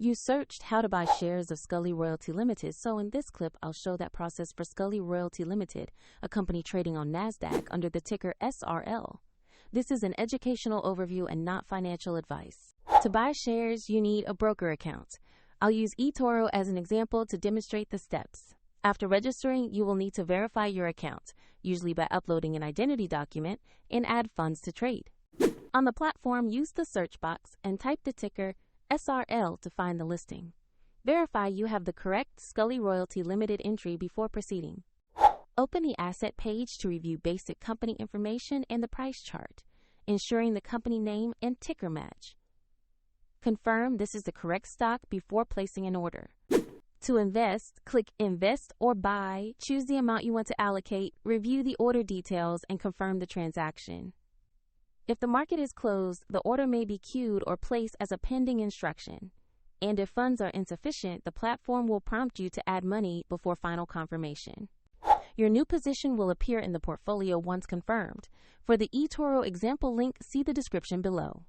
You searched how to buy shares of Scully Royalty Limited, so in this clip, I'll show that process for Scully Royalty Limited, a company trading on NASDAQ under the ticker SRL. This is an educational overview and not financial advice. To buy shares, you need a broker account. I'll use eToro as an example to demonstrate the steps. After registering, you will need to verify your account, usually by uploading an identity document, and add funds to trade. On the platform, use the search box and type the ticker SRL to find the listing. Verify you have the correct Scully Royalty Limited entry before proceeding. Open the asset page to review basic company information and the price chart, ensuring the company name and ticker match. Confirm this is the correct stock before placing an order. To invest, click Invest or Buy, choose the amount you want to allocate, review the order details, and confirm the transaction. If the market is closed, the order may be queued or placed as a pending instruction. And if funds are insufficient, the platform will prompt you to add money before final confirmation. Your new position will appear in the portfolio once confirmed. For the eToro example link, see the description below.